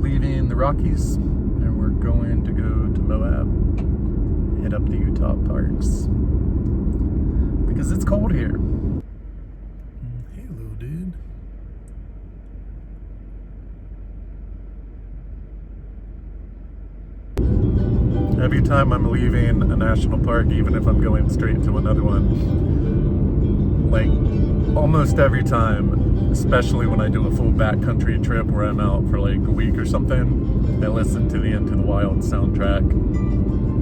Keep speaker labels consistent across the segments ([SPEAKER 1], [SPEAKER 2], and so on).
[SPEAKER 1] leaving the Rockies and we're going to go to Moab, hit up the Utah parks because it's cold here. Hey, little dude. Every time I'm leaving a national park, even if I'm going straight to another one, like almost every time, especially when I do a full backcountry trip where I'm out for like a week or something, I listen to the Into the Wild soundtrack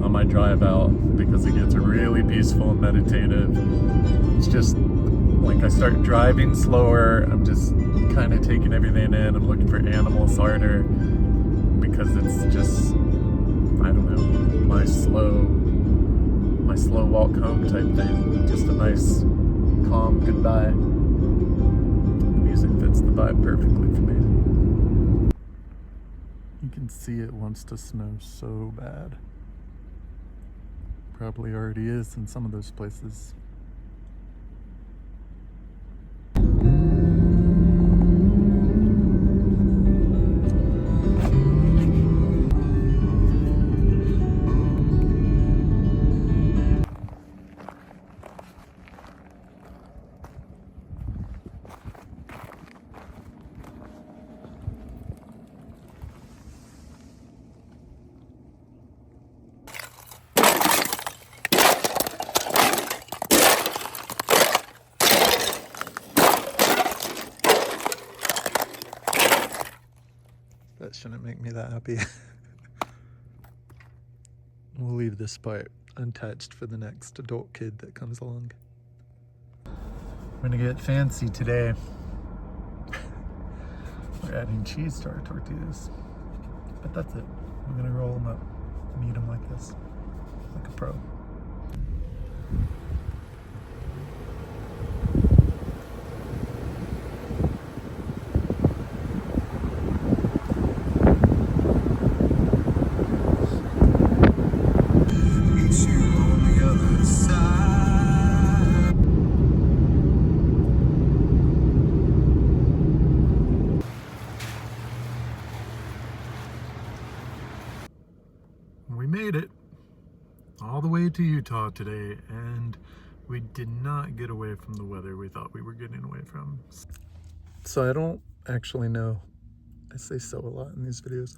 [SPEAKER 1] on my drive out because it gets really peaceful and meditative. It's just like I start driving slower, I'm just kind of taking everything in, I'm looking for animals harder because it's just, I don't know, my slow walk home type thing. Just a nice, calm goodbye. The music fits the vibe perfectly for me. You can see it wants to snow so bad. Probably already is in some of those places. That shouldn't make me that happy. We'll leave this part untouched for the next adult kid that comes along. I'm gonna get fancy today. We're adding cheese to our tortillas. But that's it. I'm gonna roll them up and eat them like this, like a pro. We made it all the way to Utah today, and we did not get away from the weather we thought we were getting away from. So I don't actually know, I say so a lot in these videos,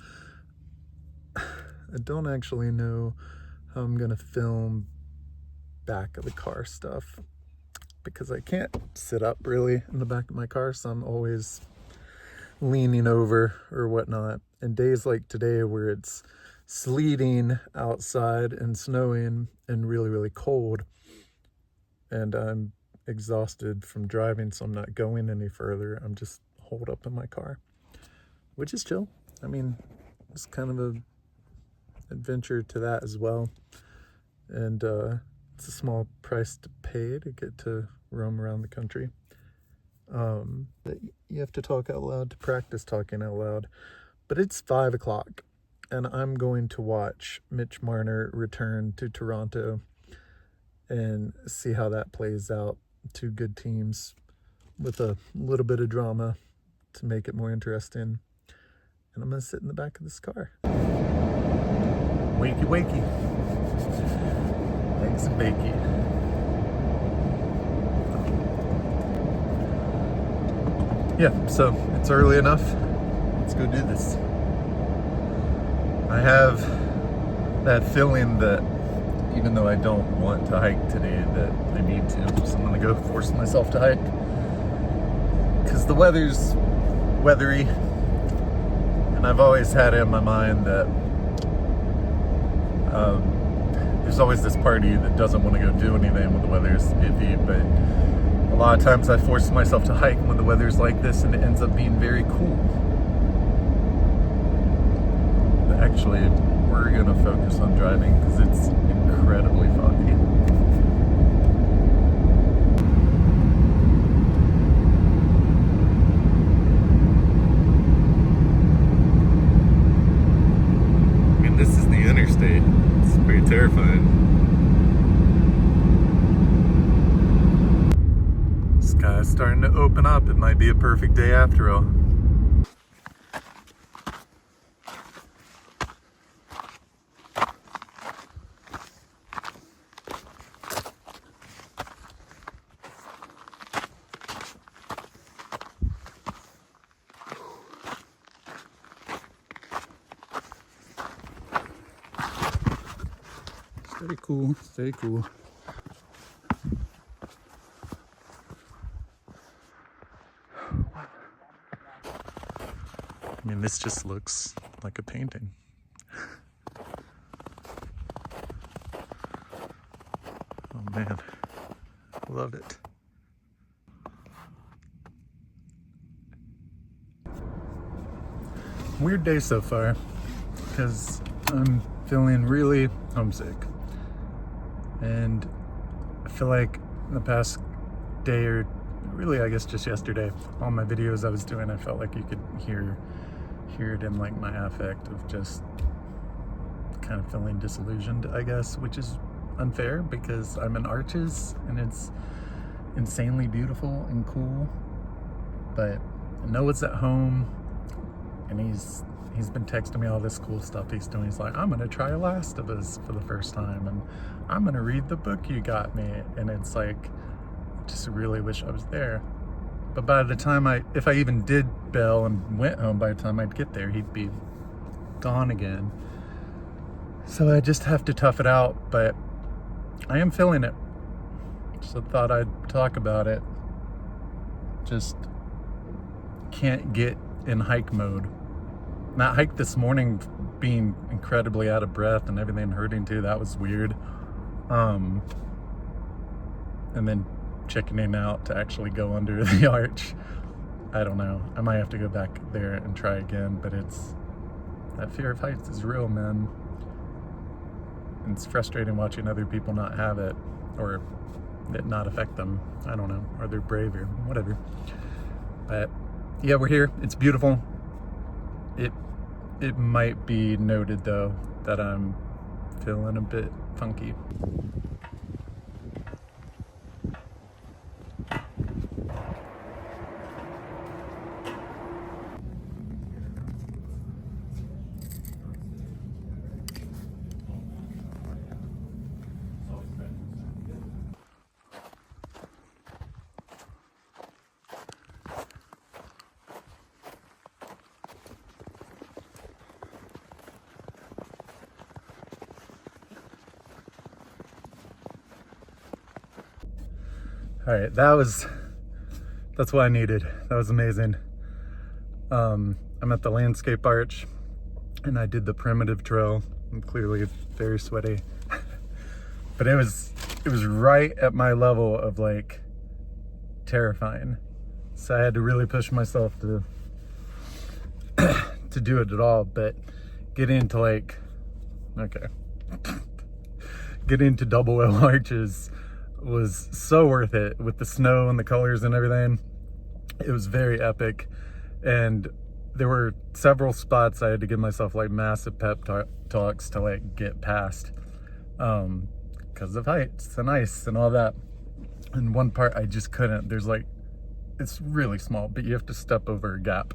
[SPEAKER 1] I don't actually know how I'm gonna film back of the car stuff because I can't sit up really in the back of my car, so I'm always leaning over or whatnot. And days like today where it's sleeting outside and snowing and really, really cold, and I'm exhausted from driving, so I'm not going any further. I'm just holed up in my car, which is chill. I mean, it's kind of a adventure to that as well, and it's a small price to pay to get to roam around the country. But you have to talk out loud to practice talking out loud. But it's 5 o'clock. And I'm going to watch Mitch Marner return to Toronto and see how that plays out. Two good teams with a little bit of drama to make it more interesting. And I'm going to sit in the back of this car. Wakey, wakey. Eggs and bakey. Yeah, so it's early enough. Let's go do this. I have that feeling that even though I don't want to hike today, that I need to. So I'm gonna go force myself to hike because the weather's weathery, and I've always had it in my mind that there's always this party that doesn't want to go do anything when the weather's iffy, but a lot of times I force myself to hike when the weather's like this, and it ends up being very cool. Actually, we're gonna focus on driving because it's incredibly foggy. I mean, this is the interstate. It's pretty terrifying. Sky's starting to open up. It might be a perfect day after all. Very cool, very cool. I mean, this just looks like a painting. Oh man, I love it. Weird day so far, because I'm feeling really homesick. And I feel like the past day, or really I guess just yesterday, all my videos I was doing, I felt like you could hear it in like my affect of just kind of feeling disillusioned, I guess, which is unfair because I'm in Arches and it's insanely beautiful and cool. But Noah's at home and he's been texting me all this cool stuff he's doing. He's like, I'm gonna try Last of Us for the first time, and I'm gonna read the book you got me. And it's like, just really wish I was there. But by the time if I even did bail and went home, by the time I'd get there, he'd be gone again. So I just have to tough it out, but I am feeling it. So thought I'd talk about it. Just can't get in hike mode. That hike this morning, being incredibly out of breath and everything hurting too, that was weird. And then chickening out to actually go under the arch. I don't know. I might have to go back there and try again, but that fear of heights is real, man. And it's frustrating watching other people not have it, or it not affect them. I don't know, or they're brave or whatever. But yeah, we're here. It's beautiful. It might be noted though that I'm feeling a bit funky. All right, that's what I needed. That was amazing. I'm at the landscape arch and I did the primitive trail. I'm clearly very sweaty, but it was right at my level of like terrifying. So I had to really push myself to to do it at all. But getting to getting to double L arches was so worth it with the snow and the colors and everything. It was very epic, and there were several spots I had to give myself like massive pep talks to like get past because of heights and ice and all that. And one part I just couldn't. There's like, it's really small, but you have to step over a gap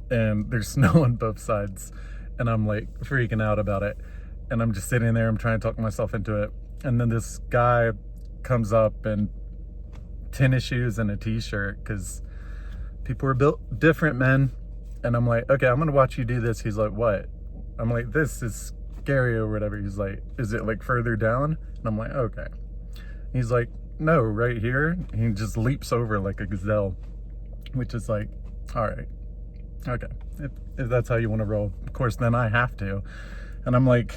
[SPEAKER 1] and there's snow on both sides, and I'm like freaking out about it, and I'm just sitting there, I'm trying to talk myself into it, and then this guy comes up in tennis shoes and a t-shirt, because people are built different, men. And I'm like, okay, I'm gonna watch you do this. He's like, what? I'm like, this is scary or whatever. He's like, is it like further down? And I'm like, okay. He's like, no, right here. He just leaps over like a gazelle, which is like, all right, okay, if that's how you want to roll, of course, then I have to. And I'm like,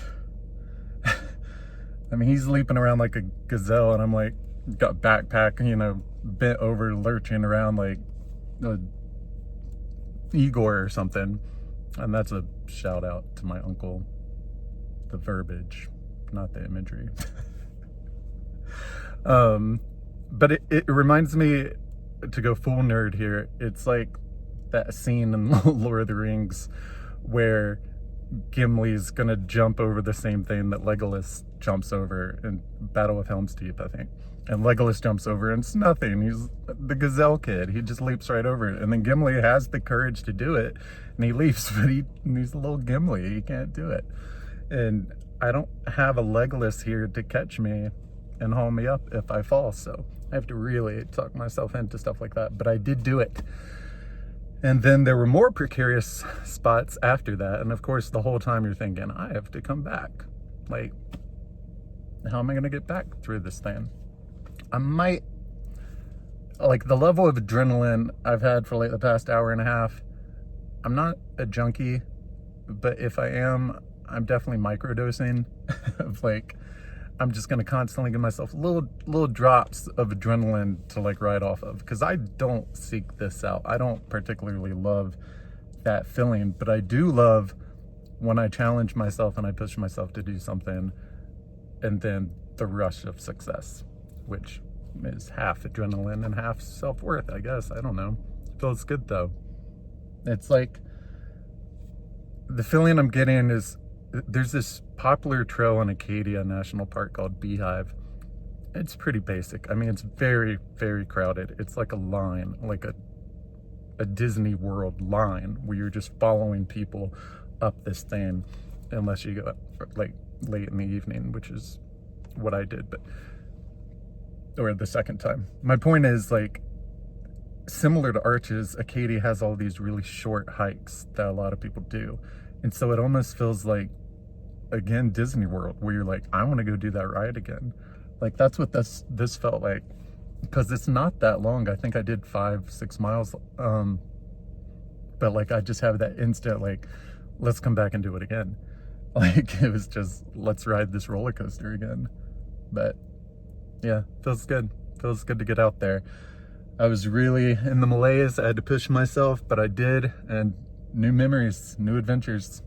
[SPEAKER 1] I mean, he's leaping around like a gazelle, and I'm like, got backpack, you know, bent over, lurching around like a Igor or something. And that's a shout out to my uncle. The verbiage, not the imagery. But it reminds me, to go full nerd here, it's like that scene in Lord of the Rings where Gimli's gonna jump over the same thing that Legolas jumps over in Battle of Helm's Deep, I think. And Legolas jumps over and it's nothing. He's the gazelle kid. He just leaps right over it. And then Gimli has the courage to do it, and he leaps, but he's a little Gimli. He can't do it. And I don't have a Legolas here to catch me and haul me up if I fall. So I have to really talk myself into stuff like that. But I did do it. And then there were more precarious spots after that. And of course, the whole time you're thinking, I have to come back. Like, how am I gonna get back through this thing? I might, like, the level of adrenaline I've had for like the past hour and a half, I'm not a junkie, but if I am, I'm definitely microdosing of like, I'm just gonna constantly give myself little drops of adrenaline to like ride off of, because I don't seek this out. I don't particularly love that feeling, but I do love when I challenge myself and I push myself to do something, and then the rush of success, which is half adrenaline and half self-worth, I guess. I don't know. Feels good though. It's like, the feeling I'm getting is, there's this popular trail in Acadia National Park called Beehive. It's pretty basic. I mean, it's very, very crowded. It's like a line, like a Disney World line where you're just following people up this thing, unless you go like late in the evening, which is what I did, or the second time. My point is, like, similar to Arches, Acadia has all these really short hikes that a lot of people do. And so it almost feels like, again, Disney World, where you're like, I want to go do that ride again. Like, that's what this felt like, because it's not that long. I think I did 5-6 miles, but like, I just have that instant like, let's come back and do it again. Like, it was just, let's ride this roller coaster again. But yeah, feels good to get out there. I was really in the malaise. I had to push myself, but I did, and new memories, new adventures.